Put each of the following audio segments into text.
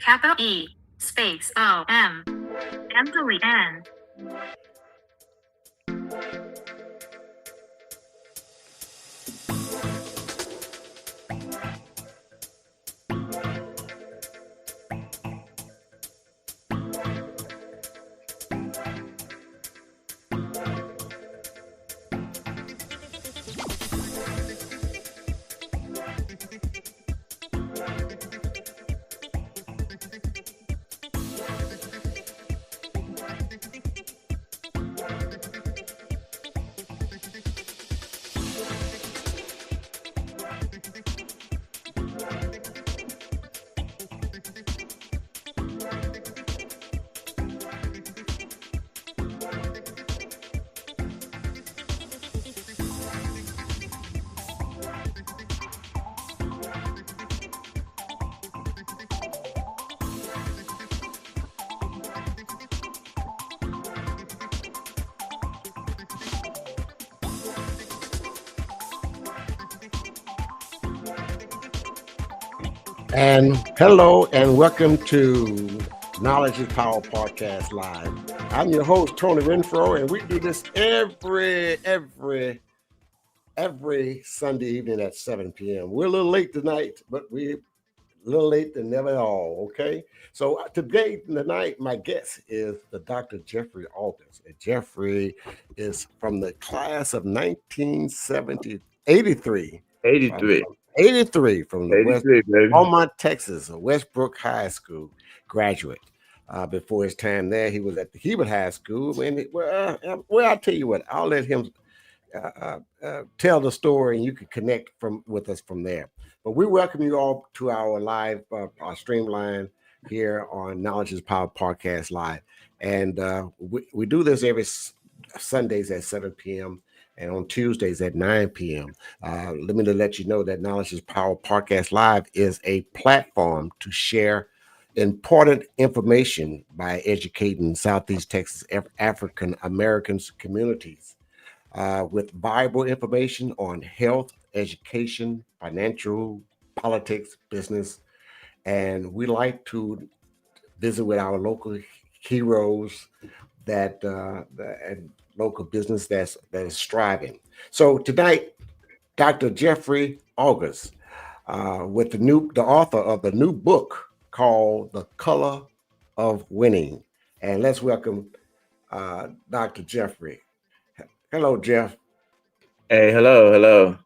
capital E, space O-M, and delete N. And hello and welcome to Knowledge is Power Podcast Live. I'm your host, Tony Renfro, and we do this every Sunday evening at 7 p.m. We're a little late tonight, but we're a little late than never at all, okay? So tonight, my guest is the Dr. Jeffery Authur. And Jeffery is from the class of 1983. 83 from the Beaumont, Texas, a Westbrook High School graduate. Before his time there, he was at the Hebert High School. And I'll tell you what, I'll let him tell the story, and you can connect with us from there. But we welcome you all to our live streamline here on Knowledge is Power Podcast Live, and we do this every Sundays at 7 p.m. and on Tuesdays at 9 p.m. Let me let you know that Knowledge is Power Podcast Live is a platform to share important information by educating Southeast Texas African Americans communities with valuable information on health, education, financial, politics, business. And we like to visit with our local heroes and local business that is striving. So tonight, Dr. Jeffery Authur, with the author of the new book called The Color of Winning. And let's welcome Dr. Jeffery. Hello, Jeff. Hey, hello.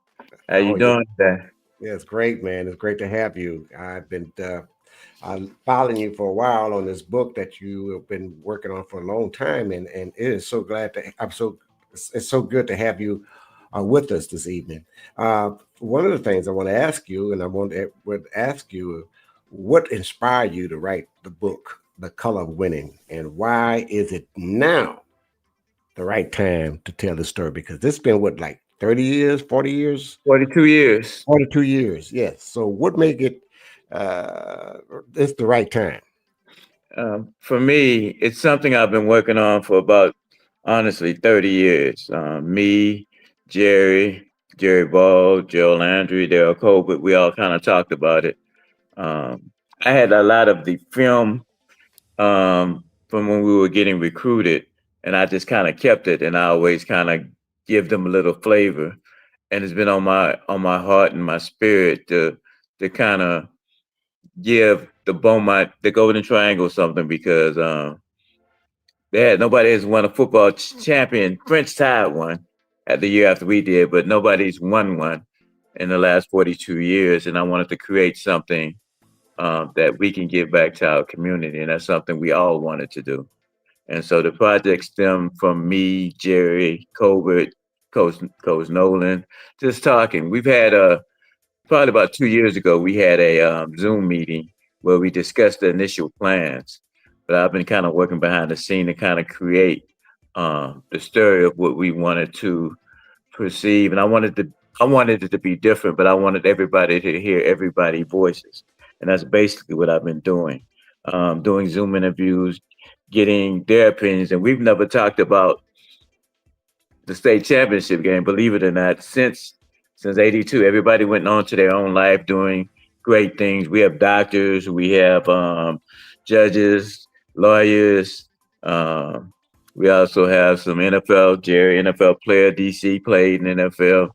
How you doing today? Yeah, it's great, man. It's great to have you. I've been following you for a while on this book that you have been working on for a long time, and it is so it's so good to have you with us this evening. One of the things I want to ask you, and I would ask you, what inspired you to write the book, The Color of Winning, and why is it now the right time to tell the story? Because this has been 30 years, 40 years? 42 years. 42 years, yes. So what make it it's the right time? For me, it's something I've been working on for about, honestly, 30 years. Me, Jerry Ball, Joe Landry, Daryl Colbert, we all kind of talked about it. I had a lot of the film from when we were getting recruited, and I just kind of kept it, and I always kind of give them a little flavor. And it's been on my heart and my spirit to kind of give the Beaumont, the Golden Triangle, something, because nobody has won a football champion. French Tide won at the year after we did, but nobody's won one in the last 42 years. And I wanted to create something that we can give back to our community, and that's something we all wanted to do. And so the project stemmed from me, Jerry, Colbert, Coach Nolan, just talking. We've had probably about 2 years ago, we had a Zoom meeting where we discussed the initial plans. But I've been kind of working behind the scene to kind of create the story of what we wanted to perceive. And I wanted it to be different, but I wanted everybody to hear everybody's voices. And that's basically what I've been doing. Doing Zoom interviews, getting their opinions. And we've never talked about the state championship game, believe it or not, since '82. Everybody went on to their own life, doing great things. We have doctors, we have judges, lawyers. We also have some NFL. Jerry, NFL player, DC played in NFL.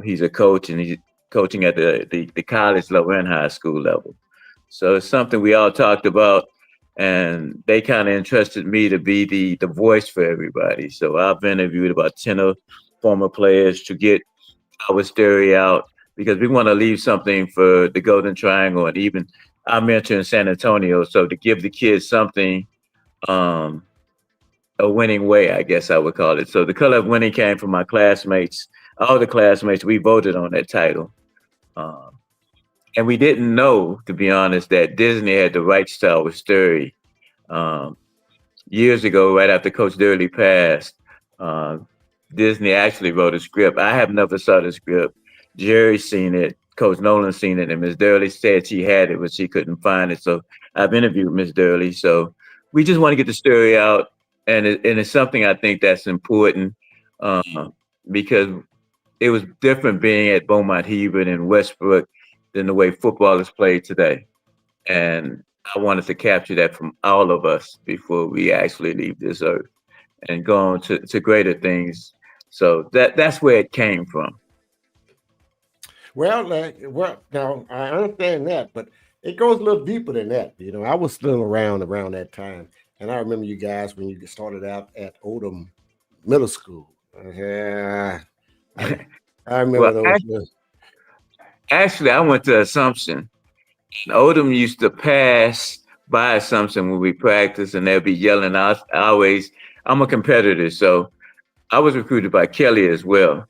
He's a coach, and he's coaching at the college level and high school level. So it's something we all talked about, and they kind of entrusted me to be the voice for everybody. So I've interviewed about 10 of former players to get our story out, because we want to leave something for the Golden Triangle and even our mentor in San Antonio. So to give the kids something, um, a winning way, I guess I would call it. So the color of winning came from my classmates. All the classmates, we voted on that title. Um, and we didn't know, to be honest, that Disney had the rights to our story. Um, Years ago, right after Coach Durley passed, uh, Disney actually wrote a script. I have never saw the script. Jerry seen it, Coach Nolan seen it, and Miss Durley said she had it, but she couldn't find it. So I've interviewed Miss Durley. So we just want to get the story out, and it's something I think that's important, uh, because it was different being at Beaumont Hebron and Westbrook than the way football is played today. And I wanted to capture that from all of us before we actually leave this earth and go on to greater things. So that's where it came from. Well, now I understand that, but it goes a little deeper than that. I was still around that time, and I remember you guys when you started out at Odom Middle School. Yeah, I remember Well, those. actually, I went to Assumption. And Odom used to pass by Assumption when we practice, and they'll be yelling. I'm a competitor, so I was recruited by Kelly as well.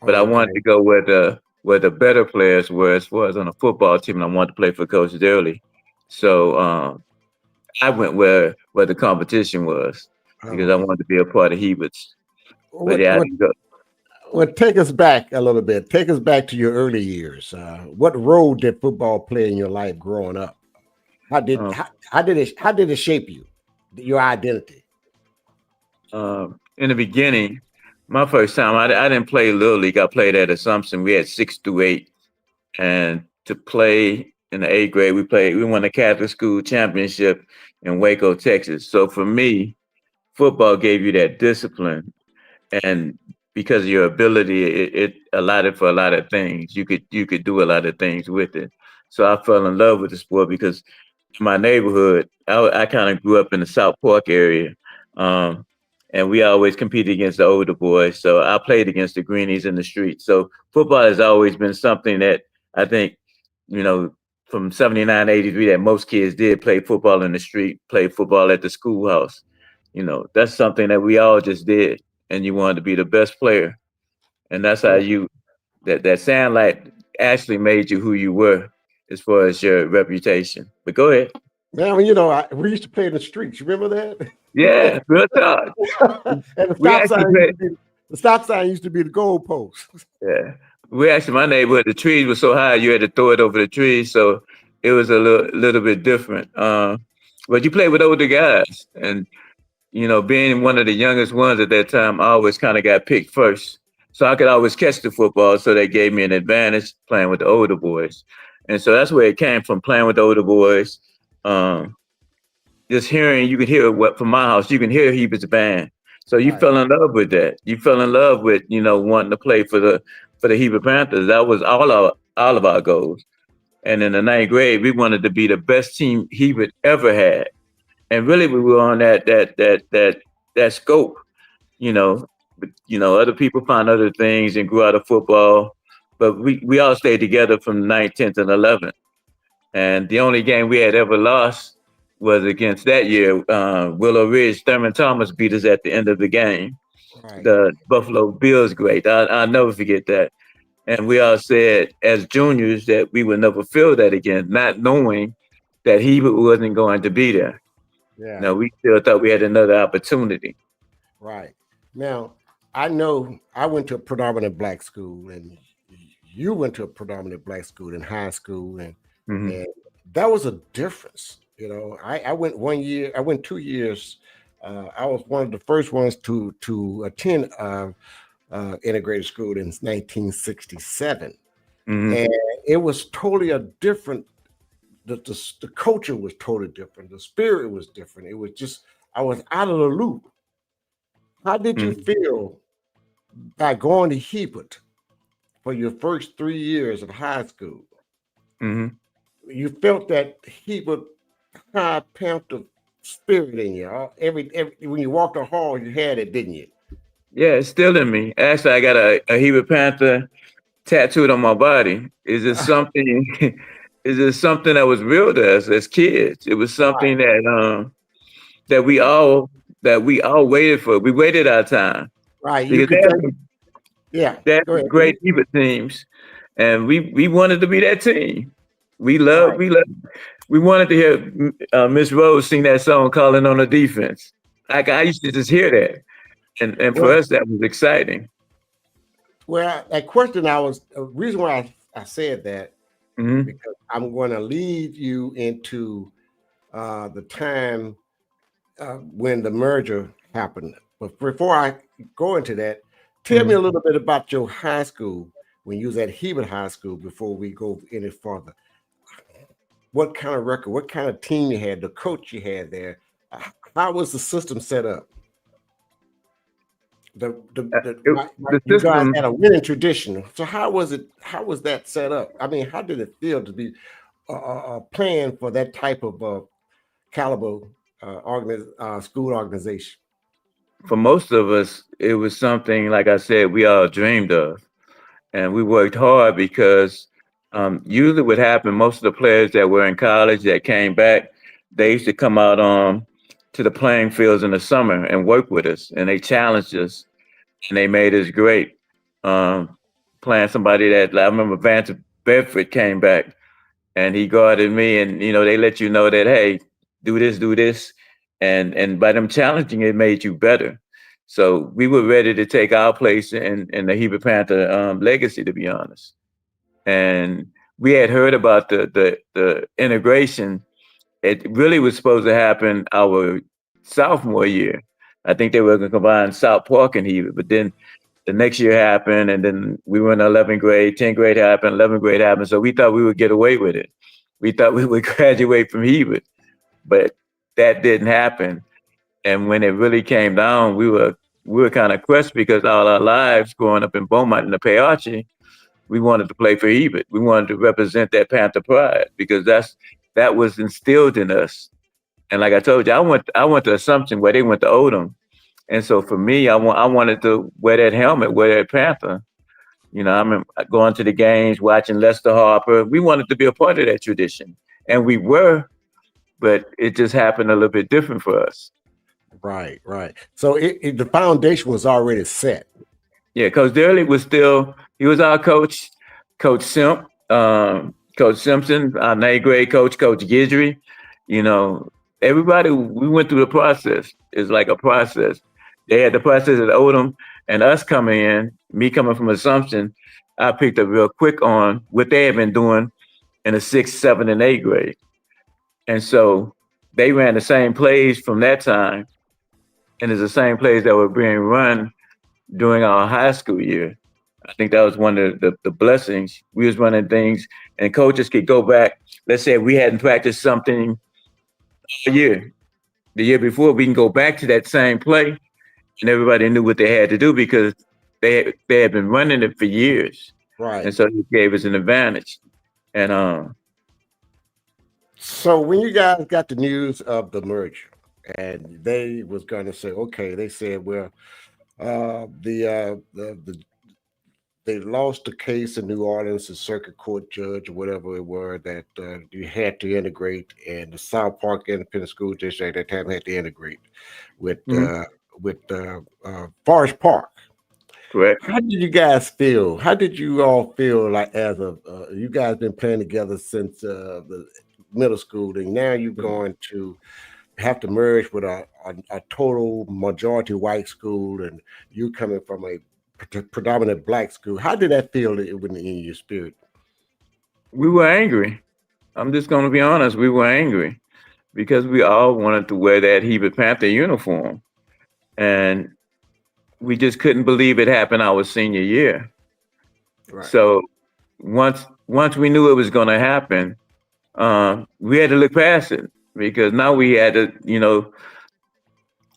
But I wanted to go where the better players were as far as on a football team, and I wanted to play for Coach Durley. So I went where the competition was, because I wanted to be a part of Hebert's. But yeah, I didn't go. Well, take us back a little bit. Take us back to your early years. What role did football play in your life growing up? How did it shape you, your identity? In the beginning, my first time, I didn't play Little League. I played at Assumption. We had 6 through 8, and to play in the 8th grade, we won the Catholic School Championship in Waco, Texas. So for me, football gave you that discipline, and because of your ability, it allotted for a lot of things. You could do a lot of things with it. So I fell in love with the sport because in my neighborhood, I kind of grew up in the South Park area, and we always competed against the older boys. So I played against the greenies in the street. So football has always been something that I think, from 79, 83, that most kids did play football in the street, play football at the schoolhouse. That's something that we all just did, and you wanted to be the best player. And that's how that soundlight actually made you who you were as far as your reputation. But go ahead. Man, we used to play in the streets. You remember that? Yeah, real talk. And the stop sign used to be the goalpost. Yeah. My neighborhood, the trees were so high, you had to throw it over the trees. So it was a little bit different. But you played with older guys. And, being one of the youngest ones at that time, I always kind of got picked first. So I could always catch the football. So they gave me an advantage playing with the older boys. And so that's where it came from, playing with the older boys. Just you could hear what from my house, you can hear Hebert's band. So you fell in love with that. You fell in love with, wanting to play for the Heber Panthers. That was all of our goals. And in the 9th grade, we wanted to be the best team Hebert ever had. And really, we were on that scope. But, other people found other things and grew out of football. But we all stayed together from 9th, 10th, and 11th. And the only game we had ever lost was against that year. Willow Ridge, Thurman Thomas beat us at the end of the game. Right. The Buffalo Bills great. I'll never forget that. And we all said as juniors that we would never feel that again, not knowing that Hebert wasn't going to be there. Yeah. No, we still thought we had another opportunity. Right. Now, I know I went to a predominant black school, and you went to a predominant black school in high school, and that was a difference. I went 1 year. I went 2 years. I was one of the first ones to attend integrated school in 1967, and it was totally a different. The culture was totally different. The spirit was different. It was just I was out of the loop. How did you feel by going to Hebert for your first 3 years of high school? You felt that Hebert High Panther spirit in you. Every when you walked the hall, you had it, didn't you? Yeah, it's still in me. Actually, I got a Hebert Panther tattooed on my body. Is it something? Is it something that was real to us as kids? It was something that we all waited for. We waited our time. Right. You Because could tell. Yeah. they had Go ahead. great Hebert teams, and we wanted to be that team. We wanted to hear Miss Rose sing that song "Calling on the Defense." Like I used to just hear that, and for us that was exciting. Well, that question reason why I said that because I'm going to lead you into the time when the merger happened. But before I go into that, tell me a little bit about your high school when you was at Hebert High School before we go any further. What kind of record, what kind of team you had, the coach you had there? How was the system set up? You guys had a winning tradition. So how was it? How was that set up? I mean, how did it feel to be playing for that type of caliber school organization? For most of us, it was something, like I said, we all dreamed of. And we worked hard because usually what happened, most of the players that were in college that came back, they used to come out to the playing fields in the summer and work with us. And they challenged us and they made us great. Playing somebody that, I remember Vance Bedford came back and he guarded me, and they let you know that, hey, do this, and by them challenging, it made you better. So we were ready to take our place in the Hebert Panther legacy, to be honest. And we had heard about the integration. It really was supposed to happen our sophomore year. I think they were going to combine South Park and Hebert, but then the next year happened, and then we were in 11th grade, 10th grade happened, 11th grade happened. So we thought we would get away with it. We thought we would graduate from Hebert, but that didn't happen. And when it really came down, we were kind of crushed because all our lives growing up in Beaumont in the Payachi, we wanted to play for Hebert. We wanted to represent that Panther pride because that was instilled in us. And like I told you, I went to Assumption where they went to Odom. And so for me, I wanted to wear that helmet, wear that Panther. I remember going to the games, watching Lester Harper. We wanted to be a part of that tradition. And we were, but it just happened a little bit different for us. Right. So the foundation was already set. Yeah, Coach Durley he was our coach, Coach Simp, Coach Simpson, our 9th grade coach, Coach Guidry. Everybody, we went through the process. It's like a process. They had the process at Odom, and us coming in, me coming from Assumption, I picked up real quick on what they had been doing in the 6th, 7th, and 8th grade. And so they ran the same plays from that time, and it's the same plays that were being run during our high school year. I think that was one of the blessings. We was running things, and coaches could go back. Let's say we hadn't practiced something a year. The year before, we can go back to that same play, and everybody knew what they had to do because they had been running it for years. Right. And so it gave us an advantage. And so when you guys got the news of the merger, and they was going to say, okay, they said, well, they lost the case in New Orleans, the circuit court judge or whatever it was that you had to integrate, and the South Park Independent School District at that time had to integrate with Forest Park. Correct. How did you guys feel? How did you all feel like as you guys been playing together since the middle school, and now you're going to have to merge with a total majority white school, and you coming from a predominant black school? How did that feel in your spirit? We were angry. I'm just going to be honest. We were angry because we all wanted to wear that Hebert Panther uniform, and we just couldn't believe it happened our senior year. Right. So once once we knew it was going to happen, we had to look past it because now we had to,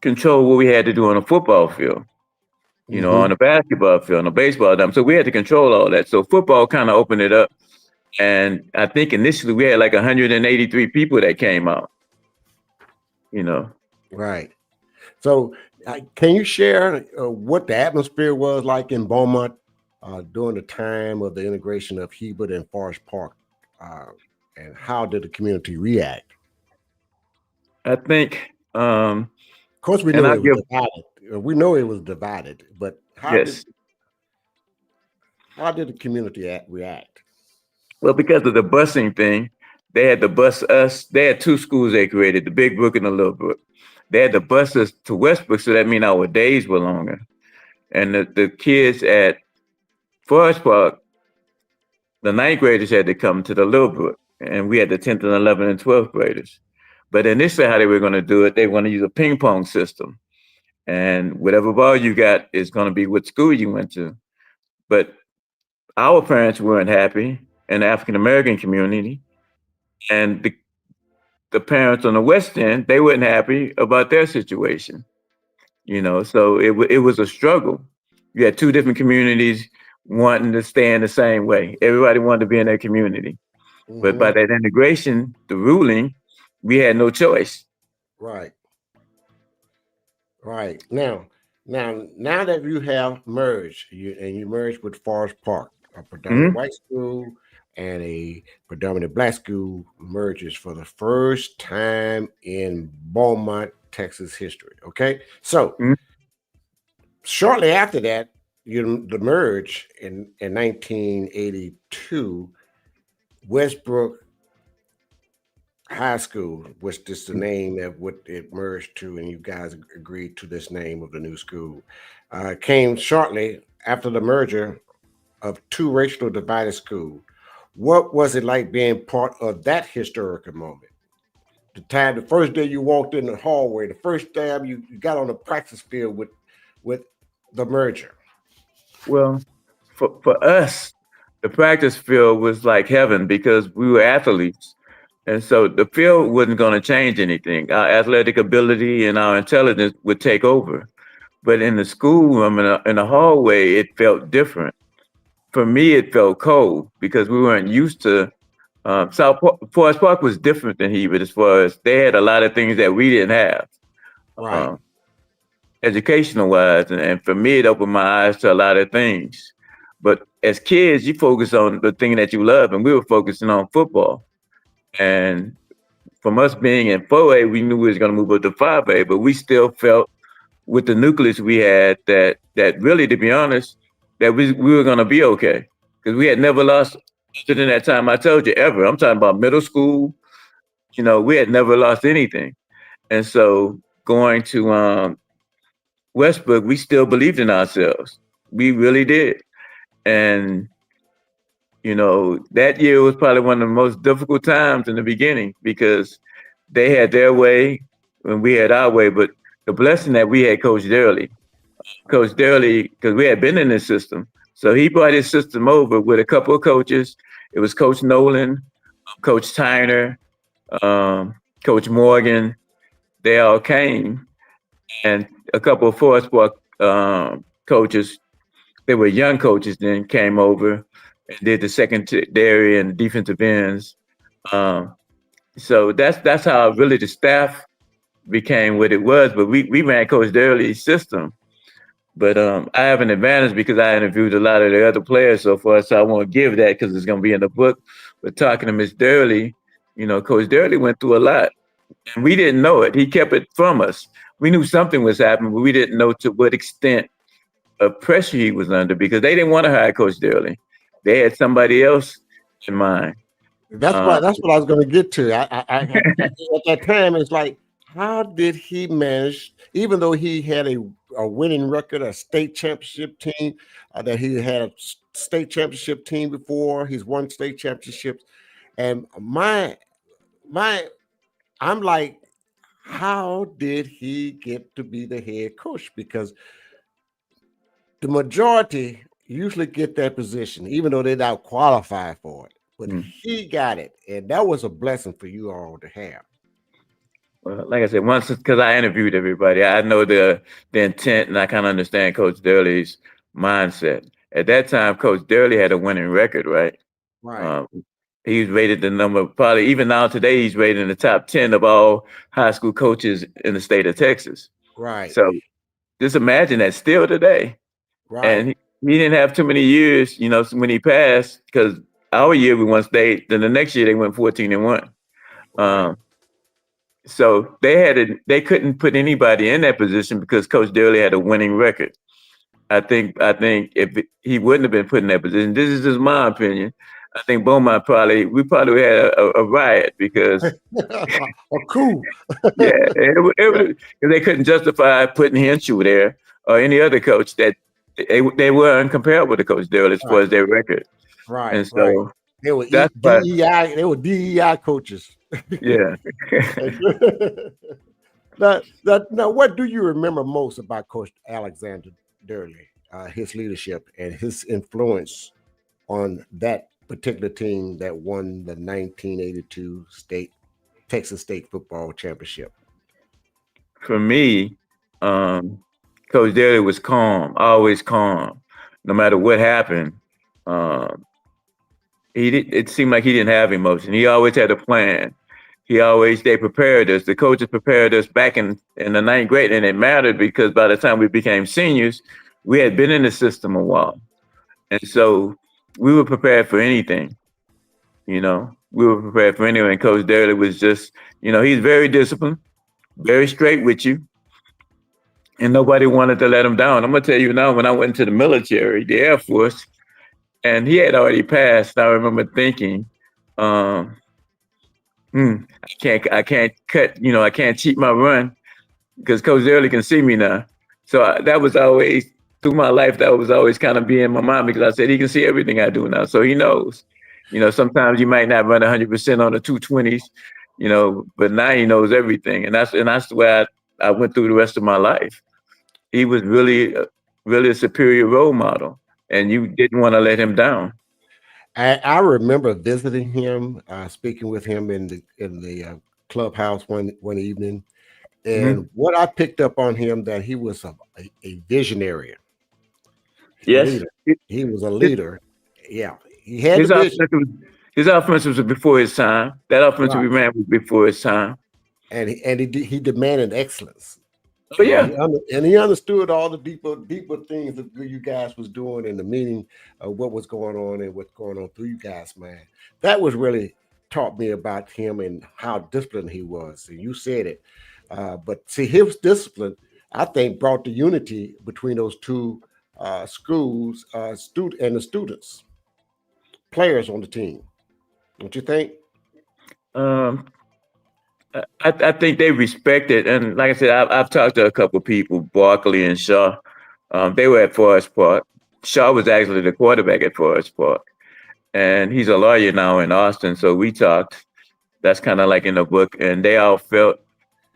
control what we had to do on a football field, on a basketball field, on a baseball diamond. So we had to control all that. So football kind of opened it up. And I think initially we had like 183 people that came out, Right. So can you share what the atmosphere was like in Beaumont during the time of the integration of Hebert and Forest Park? And how did the community react? I think, of course, we know it was divided. We know it was divided, but how did the community react? Well, because of the busing thing, they had to bus us. They had two schools they created, the Big Brook and the Little Brook. They had to bus us to Westbrook, so that means our days were longer. And the kids at Forest Park, the ninth graders had to come to the Little Brook, and we had the 10th and 11th and 12th graders. But initially, how they were going to do it, they were going to use a ping pong system. And whatever ball you got is going to be what school you went to. But our parents weren't happy in the African American community. And the parents on the West End, they weren't happy about their situation. So it was a struggle. You had two different communities wanting to stay in the same way. Everybody wanted to be in their community. But by that integration, the ruling, we had no choice. Right. Now that you have merged, you merged with Forest Park, a predominantly white school and a predominantly black school merges for the first time in Beaumont, Texas history. Okay, so shortly after that, the merge in 1982, Westbrook High School, which is the name of what it merged to, and you guys agreed to this name of the new school, came shortly after the merger of two racially divided schools. What was it like being part of that historical moment? The first day you walked in the hallway, the first time you got on the practice field with the merger. Well, for us, the practice field was like heaven because we were athletes. And so the field wasn't going to change anything. Our athletic ability and our intelligence would take over. But in the schoolroom, in the hallway, it felt different. For me, it felt cold because we weren't used to. Forest Park was different than Hebert as far as they had a lot of things that we didn't have, right? Educational wise, and for me, it opened my eyes to a lot of things. But as kids, you focus on the thing that you love, and we were focusing on football. And from us being in 4A, we knew we was going to move up to 5A, but we still felt with the nucleus we had that really, to be honest, that we were going to be okay because we had never lost other than that time I told you ever. I'm talking about middle school. We had never lost anything, and so going to Westbrook, we still believed in ourselves. We really did, and that year was probably one of the most difficult times in the beginning because they had their way and we had our way. But the blessing that we had Coach Durley, because we had been in this system. So he brought his system over with a couple of coaches. It was Coach Nolan, Coach Tyner, Coach Morgan. They all came. And a couple of Forest Park coaches, they were young coaches then, came over and did the secondary and defensive ends. So that's how really the staff became what it was. But we ran Coach Durley's system. But I have an advantage because I interviewed a lot of the other players so far, so I won't give that because it's going to be in the book. But talking to Miss Durley, Coach Durley went through a lot, and we didn't know it. He kept it from us. We knew something was happening, but we didn't know to what extent of pressure he was under because they didn't want to hire Coach Durley. They had somebody else in mind. That's what I was going to get to. At that time, it's like, how did he manage, even though he had a winning record, a state championship team, that he had a state championship team before, he's won state championships, and I'm like, how did he get to be the head coach? Because the majority usually get that position, even though they're not qualified for it. but he got it, and that was a blessing for you all to have. Well, like I said, once because I interviewed everybody, I know the intent, and I kind of understand Coach Durley's mindset. At that time, Coach Durley had a winning record, right? Right. He's rated the number, probably even now today, he's rated in the top 10 of all high school coaches in the state of Texas. Right. So just imagine that still today. Right. And he didn't have too many years, when he passed, because our year we won state, then the next year they went 14-1. Right. So they couldn't put anybody in that position because Coach Durley had a winning record. I think if he wouldn't have been put in that position, this is just my opinion. I think Beaumont we probably had a riot because a coup. Yeah, they couldn't justify putting Henshaw there or any other coach that they were uncomparable to Coach Durley as far as their record. Right. And so they were that's DEI. They were DEI coaches. Yeah. Now, what do you remember most about Coach Alexander Durley, his leadership and his influence on that particular team that won the 1982 Texas State Football Championship? For me, Coach Durley was calm, always calm, no matter what happened. It seemed like he didn't have emotion. He always had a plan. They prepared us. The coaches prepared us back in the ninth grade, and it mattered because by the time we became seniors, we had been in the system a while. And so we were prepared for anything. We were prepared for anything. And Coach Durley was just, he's very disciplined, very straight with you. And nobody wanted to let him down. I'm going to tell you now, when I went into the military, the Air Force, and he had already passed, I remember thinking, I can't cut, I can't cheat my run because Coach Durley can see me now. So that was always, through my life, that was always kind of be in my mind because I said, he can see everything I do now. So he knows, sometimes you might not run 100% on the 220s, but now he knows everything. And that's the way I went through the rest of my life. He was really a superior role model, and you didn't want to let him down. I remember visiting him, speaking with him in the clubhouse one evening, and what I picked up on him that he was a visionary. Yes, he was a leader. Yeah, he had the vision. His offense was before his time. That offense we ran was before his time, and he demanded excellence. Oh yeah, and he understood all the deeper things that you guys was doing and the meaning of what was going on and what's going on through you guys, man. That was really taught me about him and how disciplined he was. And you said it, but see, his discipline, I think, brought the unity between those two schools, and the students, players on the team. Don't you think? I think they respect it, and like I said, I've talked to a couple of people, Barkley and Shaw. They were at Forest Park. Shaw was actually the quarterback at Forest Park, and he's a lawyer now in Austin. So we talked. That's kind of like in the book, and they all felt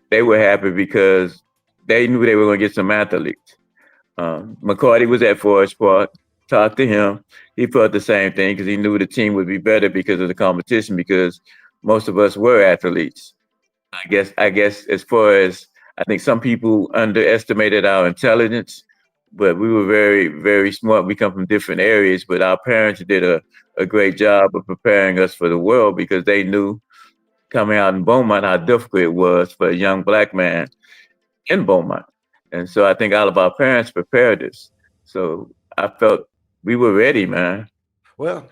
they were happy because they knew they were going to get some athletes. McCarty was at Forest Park. Talked to him. He felt the same thing because he knew the team would be better because of the competition. Because most of us were athletes. I guess as far as I think some people underestimated our intelligence, but we were very, very smart. We come from different areas, but our parents did a great job of preparing us for the world because they knew coming out in Beaumont how difficult it was for a young Black man in Beaumont. And so I think all of our parents prepared us. So I felt we were ready, man. Well,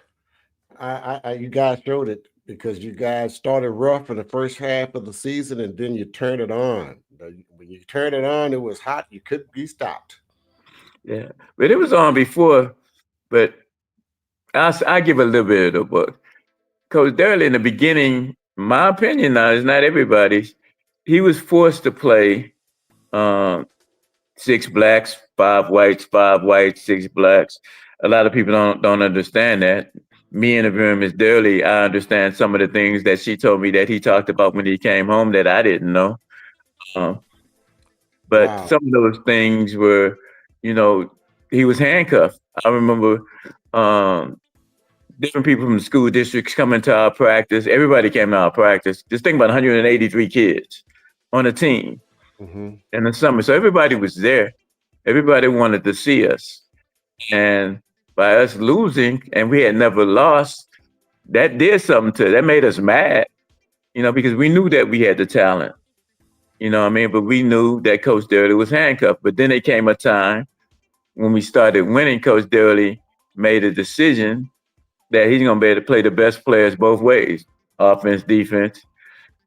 you guys showed it because you guys started rough in the first half of the season and then you turned it on. When you turned it on, it was hot. You couldn't be stopped. Yeah, but it was on before. But I give a little bit of the book. Coach Durley in the beginning, my opinion now is not everybody's. He was forced to play 6 blacks, 5 whites, 6 blacks. A lot of people don't understand that. Me interviewing Ms. Durley, I understand some of the things that she told me that he talked about when he came home that I didn't know. But some of those things were, he was handcuffed. I remember different people from the school districts coming to our practice. Everybody came to our practice. Just think about 183 kids on a team in the summer. So everybody was there. Everybody wanted to see us. And by us losing, and we had never lost, that did something that made us mad, because we knew that we had the talent, what I mean? But we knew that Coach Durley was handcuffed. But then there came a time when we started winning, Coach Durley made a decision that he's going to be able to play the best players both ways, offense, defense.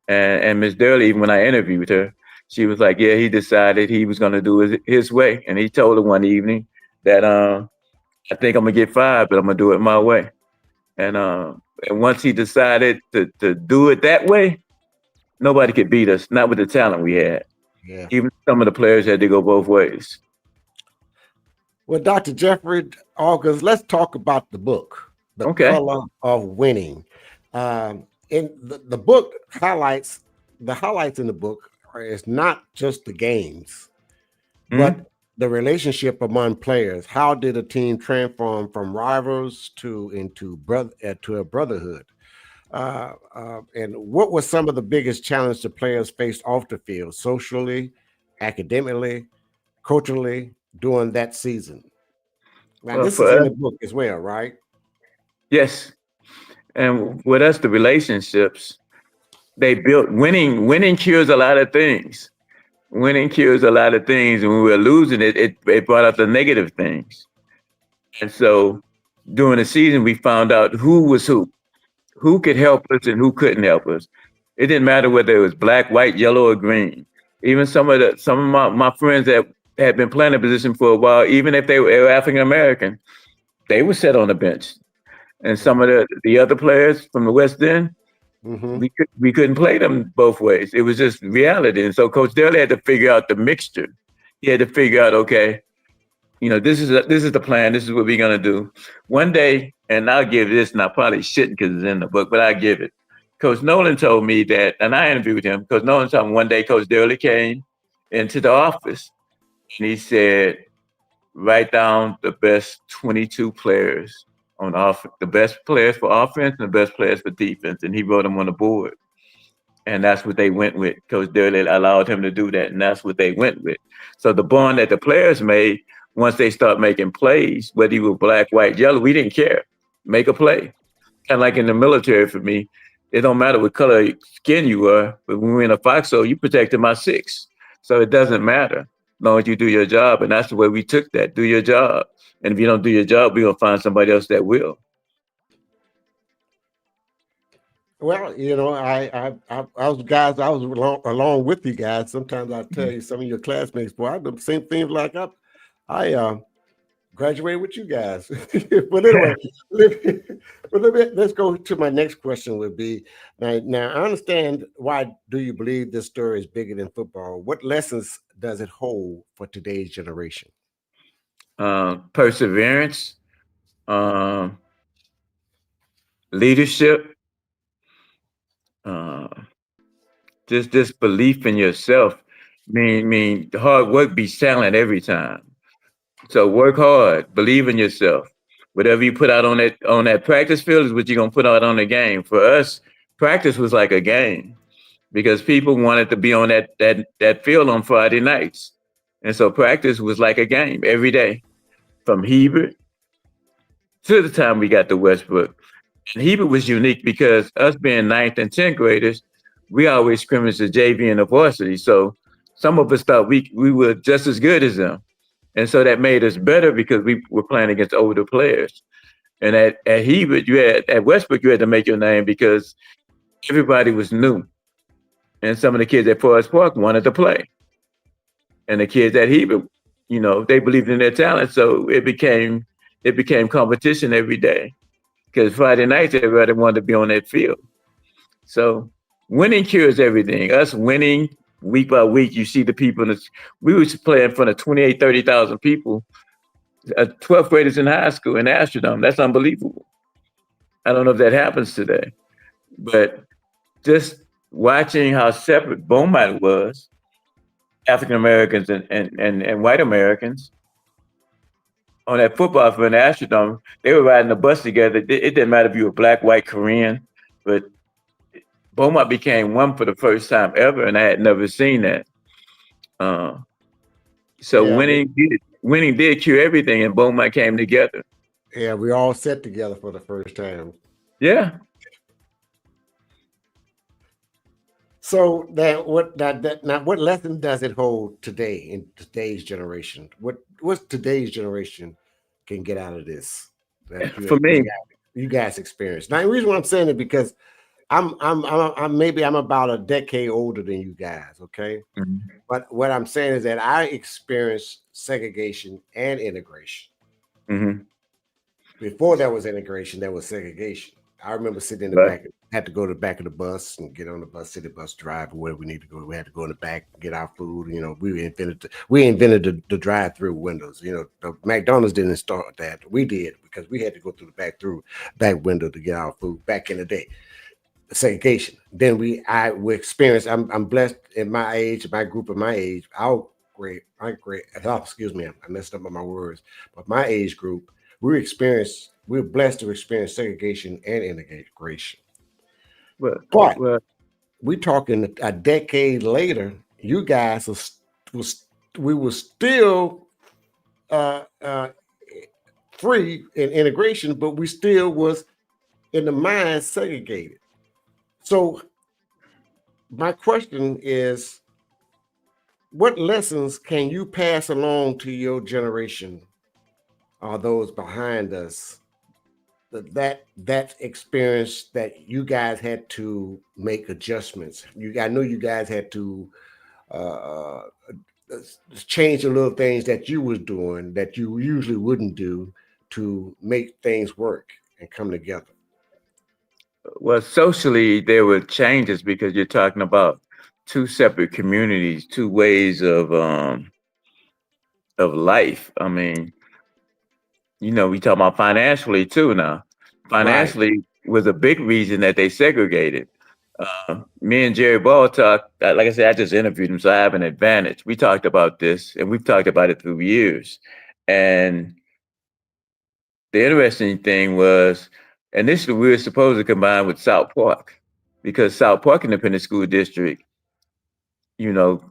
And Miss Durley, even when I interviewed her, she was like, yeah, he decided he was going to do it his way. And he told her one evening that I think I'm going to get fired, but I'm going to do it my way. And once he decided to do it that way, nobody could beat us, not with the talent we had. Yeah. Even some of the players had to go both ways. Well, Dr. Jeffery August, let's talk about the book, The Color of Winning. In the book highlights in the book is not just the games, but the relationship among players. How did a team transform from rivals to a brotherhood? And what were some of the biggest challenges the players faced off the field, socially, academically, culturally, during that season? Now, this is in the book as well, right? Yes. And with us, the relationships they built, winning cures a lot of things. Winning cures a lot of things. And when we were losing it brought out the negative things. And so during the season, we found out who was who could help us and who couldn't help us. It didn't matter whether it was black, white, yellow, or green. Even some of my friends that had been playing a position for a while, even if they were African American, they were set on the bench. And some of the other players from the West End, we couldn't play them both ways. It was just reality. And so Coach Durley had to figure out the mixture. He had to figure out, okay, this is the plan. This is what we're gonna do. One day, and I'll give this, and I probably shouldn't because it's in the book, but I give it. Coach Nolan told me that, and I interviewed him. Coach Nolan told me one day Coach Durley came into the office, and he said, write down the best 22 players on offense, the best players for offense and the best players for defense, and he wrote them on the board. And that's what they went with. Coach Durley allowed him to do that, and that's what they went with. So the bond that the players made, once they start making plays, whether you were black, white, yellow, we didn't care. Make a play. Kind of like in the military for me, it don't matter what color skin you were, but when we were in a foxhole, you protected my 6. So it doesn't matter as long as you do your job. And that's the way we took that. Do your job. And if you don't do your job, we're going to find somebody else that will. Well, I was along with you guys. Sometimes I tell you, some of your classmates, boy, I do the same things like I graduated with you guys. But anyway, let's go to my next question would be, now I understand why do you believe this story is bigger than football? What lessons does it hold for today's generation? Perseverance, leadership, just belief in yourself. Mean hard work beats talent every time. So work hard, believe in yourself. Whatever you put out on that practice field is what you're gonna put out on the game. For us, practice was like a game because people wanted to be on that field on Friday nights. And so practice was like a game every day, from Hebert to the time we got to Westbrook. And Hebert was unique because us being 9th and 10th graders, we always scrimmaged the JV and the varsity. So some of us thought we were just as good as them. And so that made us better because we were playing against older players. And at Hebert, at Westbrook, you had to make your name because everybody was new. And some of the kids at Forest Park wanted to play. And the kids at Hebert, they believed in their talent. So it became competition every day. Because Friday nights, everybody wanted to be on that field. So winning cures everything. Us winning week by week, you see the people. We used to play in front of 28,000, 30,000 people, 12th graders in high school in Astrodome. That's unbelievable. I don't know if that happens today. But just watching how separate Beaumont was, African Americans and white Americans, on that football field in the Astrodome. They were riding the bus together. It didn't matter if you were black, white, Korean, but Beaumont became one for the first time ever, and I had never seen that. So Yeah, winning did cure everything, and Beaumont came together. Yeah, we all sat together for the first time. Yeah. So what lesson does it hold today in today's generation? What's today's generation can get out of this that For me, you guys experience? Now, the reason why I'm saying it because I'm about a decade older than you guys, okay? mm-hmm. But what I'm saying is that I experienced segregation and integration. Mm-hmm. Before there was integration, there was segregation. I remember sitting in the back, had to go to the back of the bus and get on the bus, city bus drive, where we need to go. We had to go in the back, get our food. You know, we invented the drive-through windows. You know, the McDonald's didn't start that. We did because we had to go through the back window to get our food back in the day. Segregation. Then we experienced. I'm blessed in my age, my group of my age. Oh, excuse me, I messed up on my words. But my age group, we're blessed to experience segregation and integration. But we're talking a decade later. You guys we were still free in integration, but we still was in the mind segregated. So my question is, what lessons can you pass along to your generation or those behind us that experience that you guys had to make adjustments? I know you guys had to change the little things that you was doing that you usually wouldn't do to make things work and come together. Well, socially, there were changes because you're talking about two separate communities, two ways of life. I mean, you know, we talk about financially too now. Financially was a big reason that they segregated. Me and Jerry Ball talked, like I said, I just interviewed him, so I have an advantage. We talked about this, and we've talked about it through years. And the interesting thing was, initially we were supposed to combine with South Park, because South Park Independent School District, you know,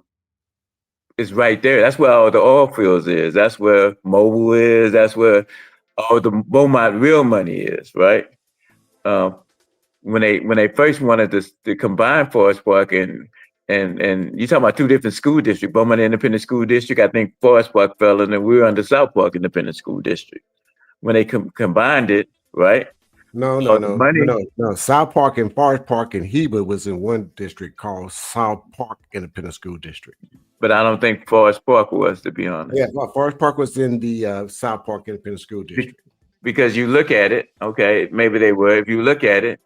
is right there. That's where all the oil fields is. That's where Mobile is. That's where all the Beaumont real money is, right? When they first wanted to combine Forest Park and you talking about two different school districts, Beaumont Independent School District, I think Forest Park fell in, and we were under South Park Independent School District. When they combined it, right? No. South Park and Forest Park and Heber was in one district called South Park Independent School District. But I don't think Forest Park was, to be honest. Yeah, well, Forest Park was in the South Park Independent School District. Because you look at it, okay, maybe they were. If you look at it,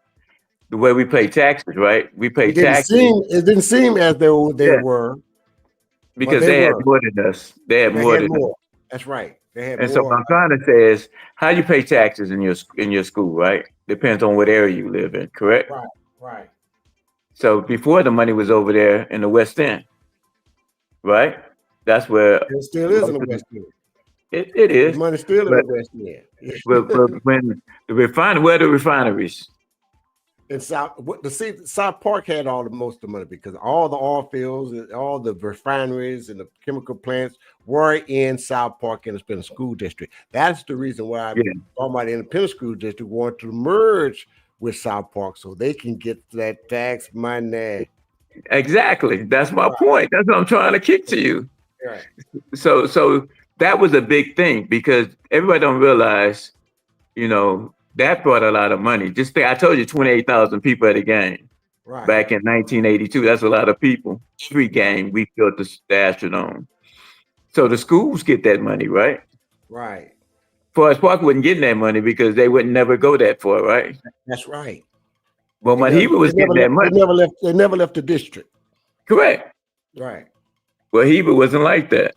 the way we pay taxes, right? We pay taxes. It didn't seem as though they were. Because they had more than us. They had more than us. That's right. They had and more. So what I'm trying to say is how you pay taxes in your school, right? Depends on what area you live in, correct? Right. So before, the money was over there in the West End, right? That's where it still is in the West End. It is. The money's still in the West End. but when where are the refineries? And South Park had most of the money because all the oil fields, all the refineries, and the chemical plants were in South Park Independent School District. That's the reason why Beaumont Independent School District wanted to merge with South Park so they can get that tax money. Exactly. That's my point. That's what I'm trying to kick to you. Right. So that was a big thing because everybody don't realize, you know, that brought a lot of money. Just think, I told you 28,000 people at a game back in 1982. That's a lot of people. Every game we built the Astrodome. So the schools get that money, right? Right. Forest Park wasn't getting that money because they would never go that far, right? That's right. Well, Heber was getting that money. They never left the district. Correct. Right. Well, Heber wasn't like that.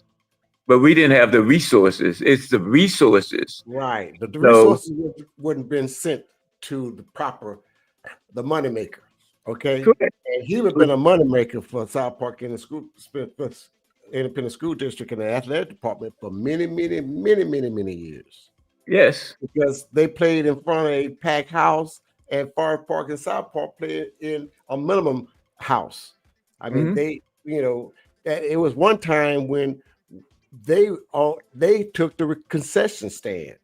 But we didn't have the resources. It's the resources. Right. The resources wouldn't been sent to the money maker. Okay. Correct. And he would have been a money maker for South Park in the school independent school district in the athletic department for many, many, many, many, many years. Yes. Because they played in front of a packed house, and Forest Park and South Park played in a minimum house. I mean, they, you know, it was one time when they took the concession stand.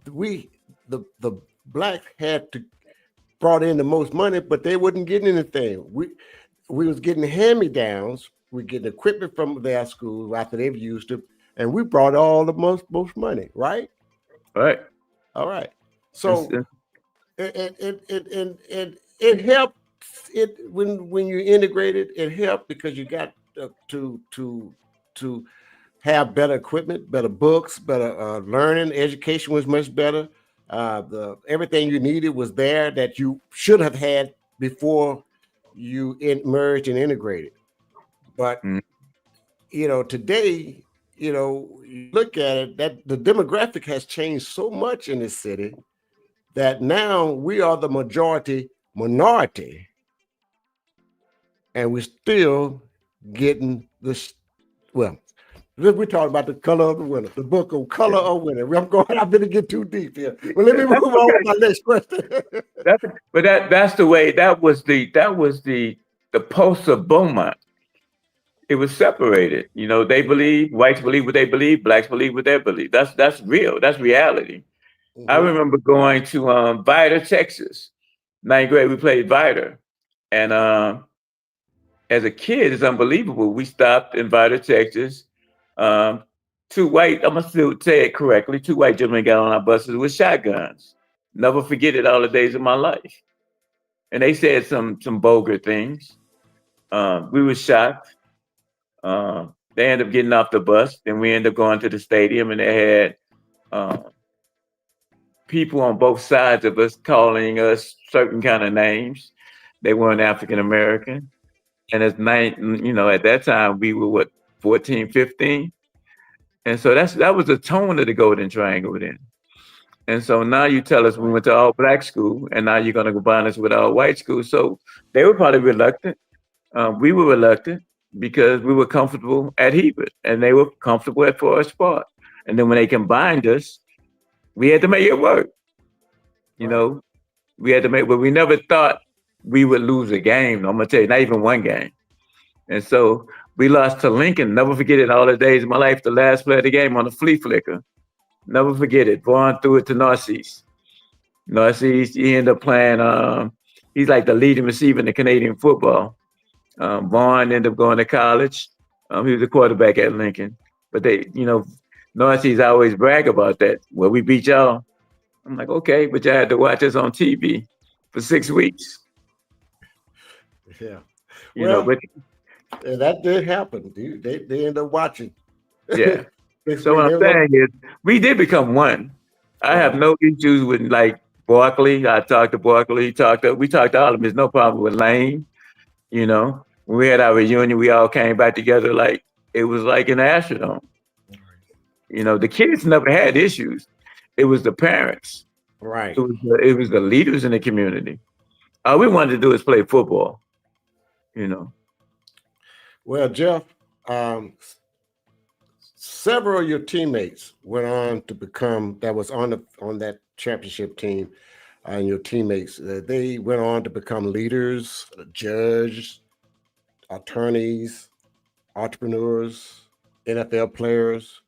The blacks had to brought in the most money, but they wasn't getting anything. We was getting hand-me-downs. We getting equipment from their school after they've used it, and we brought all the most money, right? Right. All right. So it helped. It when you integrated, it helped because you got to have better equipment, better books, better learning. Education was much better. Everything you needed was there that you should have had before you merged and integrated. But you know, today, you know, you look at it, that the demographic has changed so much in this city that now we are the minority, and we're still getting this. Well, we're talking about the color of the winter, the book of color of winter. I'm going to get too deep here. But let me move on to my next question. That's the way. That was the pulse of Beaumont. It was separated. You know, they believe, whites believe what they believe, blacks believe what they believe. That's real. That's reality. Mm-hmm. I remember going to Vida, Texas. 9th grade, we played Vida. And as a kid, it's unbelievable. We stopped in Vida, Texas. Two white, I'm gonna still say it correctly, two white gentlemen got on our buses with shotguns. Never forget it all the days of my life. And they said some vulgar things. We were shocked. They ended up getting off the bus. Then we ended up going to the stadium, and they had people on both sides of us calling us certain kind of names. They weren't African American. And at that time we were 14, 15. And so that was the tone of the Golden Triangle then. And so now you tell us we went to all black school, and now you're going to combine us with all white school. So they were probably reluctant. We were reluctant because we were comfortable at Hebert, and they were comfortable at Forest Park. And then when they combined us, we had to make it work. You know, we had to make, but we never thought we would lose a game. I'm going to tell you, not even one game. And so we lost to Lincoln. Never forget it all the days of my life. The last play of the game on the flea flicker. Never forget it. Vaughn threw it to Narcisse. Narcisse, he ended up playing, he's like the leading receiver in the Canadian football. Vaughn ended up going to college. He was a quarterback at Lincoln. But Narcisse always brag about that. Well, we beat y'all. I'm like, okay, but y'all had to watch us on TV for 6 weeks. Yeah. But that did happen. They ended up watching. Yeah. So what I'm saying is, we did become one. I have no issues with like Barkley. I talked to Barkley. We talked to all of them. There's no problem with Lane. You know, when we had our reunion, we all came back together like it was like an Astrodome. You know, the kids never had issues. It was the parents. Right. It was the leaders in the community. All we wanted to do is play football. You know. Well, Jeff, several of your teammates went on to become on that championship team, and your teammates they went on to become leaders, judges, attorneys, entrepreneurs, NFL players.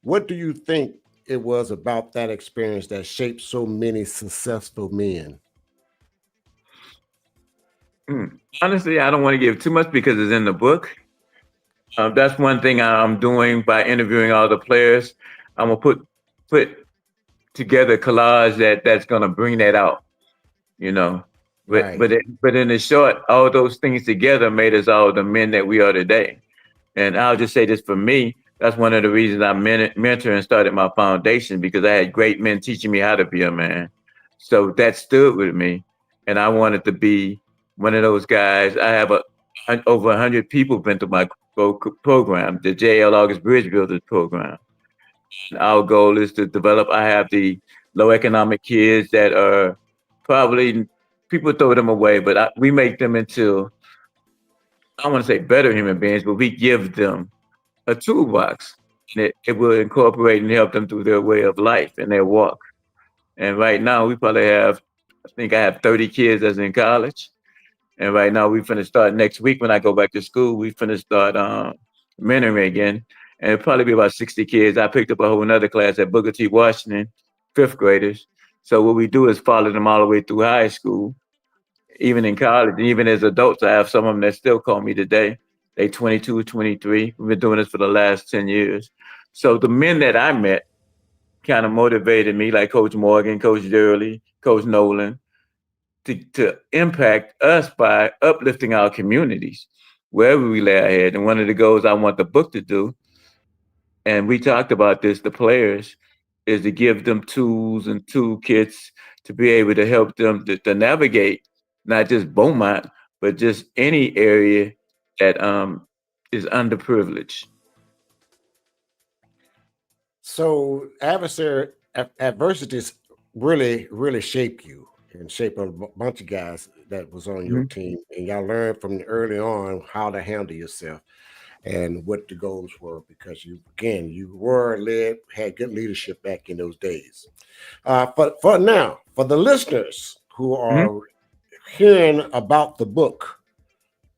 What do you think it was about that experience that shaped so many successful men? Honestly, I don't want to give too much because it's in the book. That's one thing I'm doing by interviewing all the players. I'm gonna put together a collage that's gonna bring that out. You know, but in the short, all those things together made us all the men that we are today. And I'll just say this for me. That's one of the reasons I mentored and started my foundation, because I had great men teaching me how to be a man. So that stood with me, and I wanted to be one of those guys. I have over 100 people been through my program, the JL August Bridge Builders program. And our goal is to develop. I have the low economic kids that are probably, people throw them away, but we make them into, I want to say better human beings, but we give them a toolbox. And it will incorporate and help them through their way of life and their walk. And right now, we probably have, I think I have 30 kids that's in college. And right now, we finna start next week when I go back to school. We finna start mentoring again. And it'll probably be about 60 kids. I picked up a whole another class at Booker T. Washington, fifth graders. So what we do is follow them all the way through high school, even in college, and even as adults. I have some of them that still call me today. They 22, 23. We've been doing this for the last 10 years. So the men that I met kind of motivated me, like Coach Morgan, Coach Durley, Coach Nolan, to impact us by uplifting our communities wherever we lay our head. And one of the goals I want the book to do, and we talked about this, the players, is to give them tools and toolkits to be able to help them to navigate not just Beaumont, but just any area that is underprivileged. So adversities really shape you and shape a bunch of guys that was on your team, and y'all learned from early on how to handle yourself and what the goals were, because you were led, had good leadership back in those days. For now, for the listeners who are hearing about the book,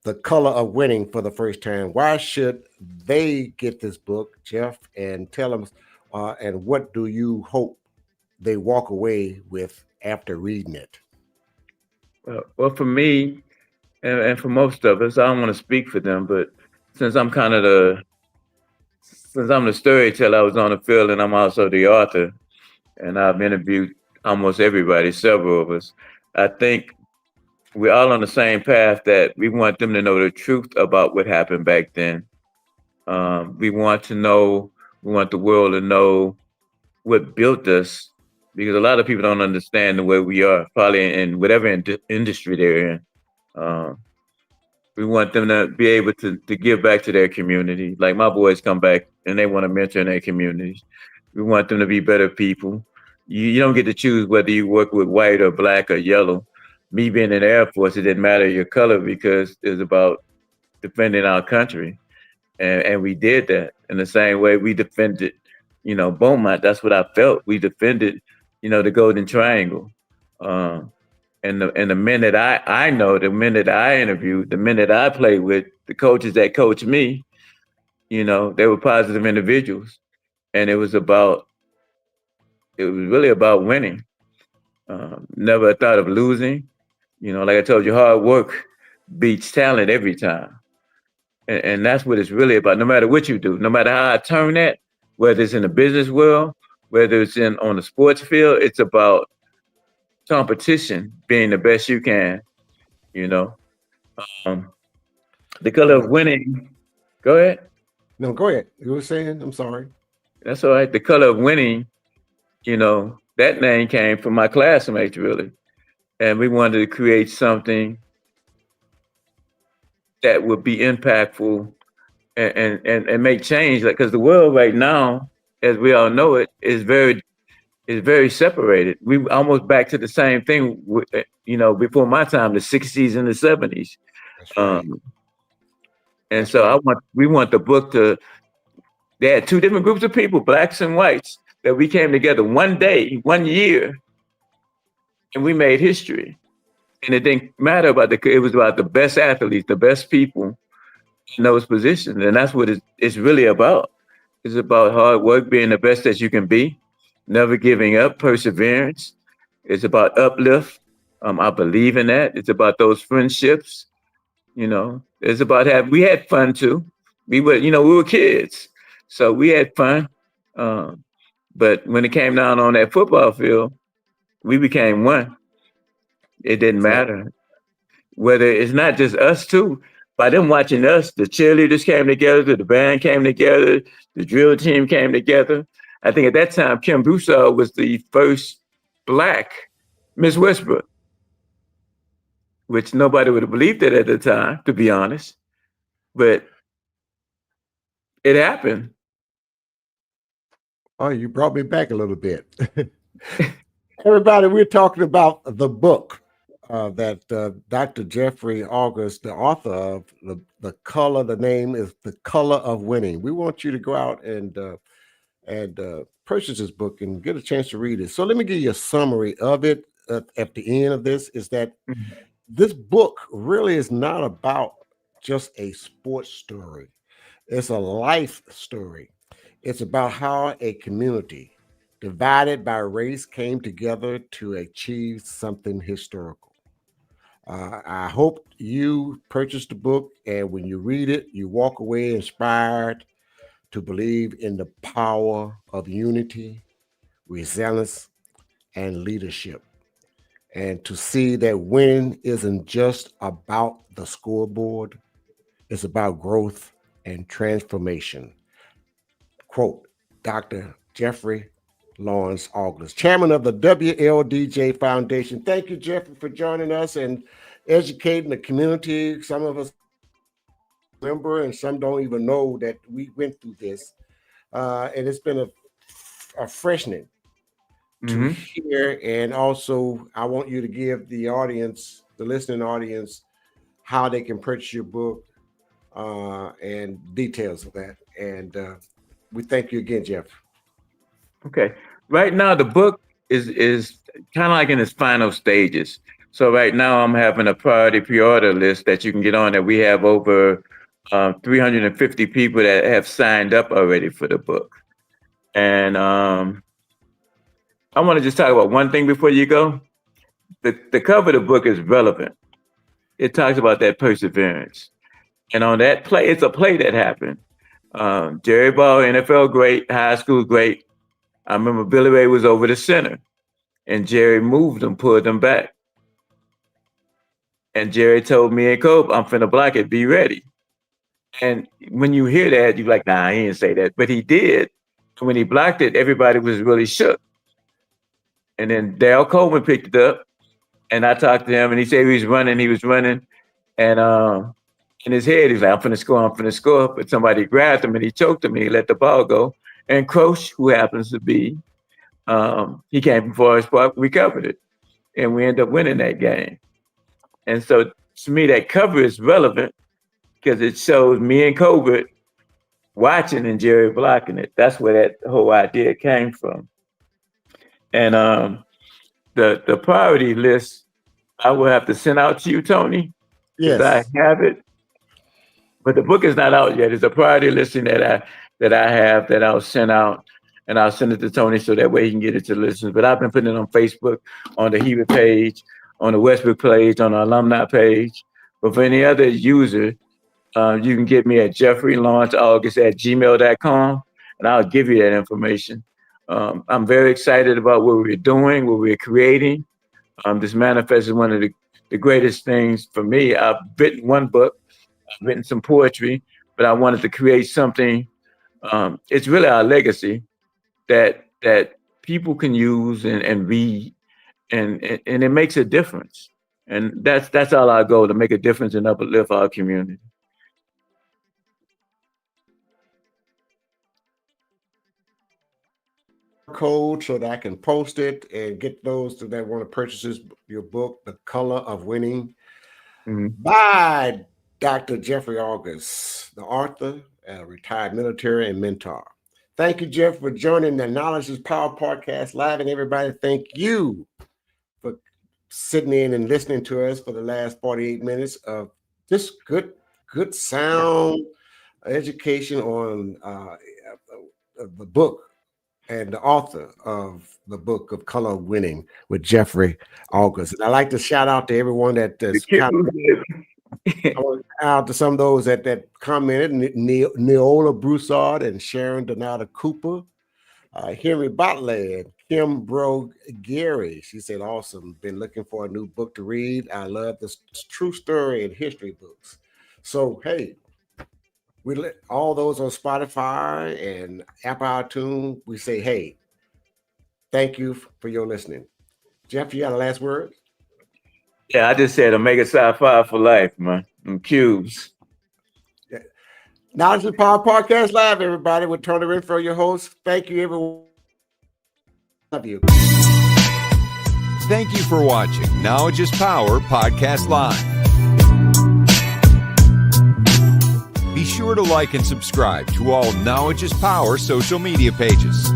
The Color of Winning, for the first time, why should they get this book, Jeff? And tell them, and what do you hope they walk away with after reading it? Well, for me, and for most of us, I don't want to speak for them, but since I'm the storyteller, I was on the field, and I'm also the author, and I've interviewed almost everybody, several of us. I think we're all on the same path, that we want them to know the truth about what happened back then. We want the world to know what built us, because a lot of people don't understand the way we are, probably in whatever industry they're in. We want them to be able to give back to their community. Like my boys come back and they want to mentor in their communities. We want them to be better people. You don't get to choose whether you work with white or black or yellow. Me being in the Air Force, it didn't matter your color, because it's about defending our country. And we did that in the same way we defended, Beaumont. That's what I felt. We defended, the Golden Triangle. And the men that I know, the men that I interviewed, the men that I played with, the coaches that coached me, they were positive individuals. And it was really about winning. Never thought of losing. Like I told you, hard work beats talent every time. And that's what it's really about. No matter what you do, no matter how I turn that, whether it's in the business world, whether it's on the sports field, it's about competition, being the best you can. The Color of Winning. Go ahead. No, go ahead. You were saying, I'm sorry. That's all right. The Color of Winning, that name came from my classmates, really. And we wanted to create something that would be impactful and make change. Because the world right now, as we all know it, is very separated. We almost back to the same thing, before my time, the 60s and the 70s. That's right. And so we want the book they had two different groups of people, blacks and whites, that we came together one day, 1 year, and we made history. And it didn't matter it was about the best athletes, the best people in those positions. And that's what it's really about. It's about hard work, being the best that you can be, never giving up, perseverance. It's about uplift. I believe in that. It's about those friendships. It's about we had fun too. We were kids, so we had fun. But when it came down on that football field, we became one. It didn't matter whether it's not just us too. By them watching us, the cheerleaders came together, the band came together, the drill team came together. I think at that time, Kim Broussard was the first Black Miss Westbrook, which nobody would have believed it at the time, to be honest. But it happened. Oh, you brought me back a little bit. Everybody, we're talking about the book, that Dr. Jeffery August, the author of the color, the name is The Color of Winning. We want you to go out and purchase this book and get a chance to read it. So let me give you a summary of it at the end of this. Is that this book really is not about just a sports story. It's a life story. It's about how a community divided by race came together to achieve something historical. I hope you purchase the book, and when you read it, you walk away inspired to believe in the power of unity, resilience, and leadership, and to see that winning isn't just about the scoreboard, it's about growth and transformation. Quote, Dr. Jeffery Lawrence August, chairman of the WLDJ Foundation. Thank you, Jeffrey, for joining us and educating the community. Some of us remember and some don't even know that we went through this. And it's been a freshening to hear. And also, I want you to give the audience, the listening audience, how they can purchase your book and details of that. And we thank you again, Jeff. Okay. Right now, the book is kind of like in its final stages. So right now, I'm having a priority pre-order list that you can get on. That we have over 350 people that have signed up already for the book. And I want to just talk about one thing before you go. The cover of the book is relevant. It talks about that perseverance. And on that play, it's a play that happened. Jerry Ball, NFL great, high school great. I remember Billy Ray was over the center, and Jerry moved them, pulled them back. And Jerry told me and Cope, I'm finna block it, be ready. And when you hear that, you're like, nah, he didn't say that. But he did. And when he blocked it, everybody was really shook. And then Dale Coleman picked it up, and I talked to him, and he said he was running. And in his head, he's like, I'm finna score. But somebody grabbed him, and he choked him, and he let the ball go. And Croce, who happens to be, he came from Forest Park, we covered it. And we ended up winning that game. And so to me, that cover is relevant because it shows me and Colbert watching and Jerry blocking it. That's where that whole idea came from. And the priority list, I will have to send out to you, Tony. Yes. I have it. But the book is not out yet. It's a priority listing that I have that I'll send out, and I'll send it to Tony so that way he can get it to listeners. But I've been putting it on Facebook, on the Heber page, on the Westbrook page, on the alumni page. But for any other user, you can get me at jeffreylawrenceaugust@gmail.com, and I'll give you that information. I'm very excited about what we're doing, what we're creating. This manifest is one of the greatest things for me. I've written one book, I've written some poetry, but I wanted to create something. It's really our legacy that people can use and read, and it makes a difference. And that's all our goal, to make a difference and uplift our community. Code so that I can post it and get those that want to purchase your book, The Color of Winning, by Dr. Jeffery August, the author, retired military and mentor. Thank you, Jeff, for joining the Knowledge is Power podcast live. And everybody, thank you for sitting in and listening to us for the last 48 minutes of just good sound education on the book and the author of the book of Color of Winning with Jeffery August. And I'd like to shout out to everyone that out to some of those that commented: Neola Broussard and Sharon Donata Cooper, Henry Botley, and Kim Bro Gary. She said, awesome. Been looking for a new book to read. I love this true story and history books. So, hey, we let all those on Spotify and Apple iTunes. We say, hey, thank you for your listening. Jeff, you got a last word? Yeah, I just said Omega Psi Phi for life, man. And cubes. Yeah. Knowledge is Power Podcast Live, everybody, with Tony Renfro, your host. Thank you, everyone. Love you. Thank you for watching Knowledge is Power Podcast Live. Be sure to like and subscribe to all Knowledge is Power social media pages.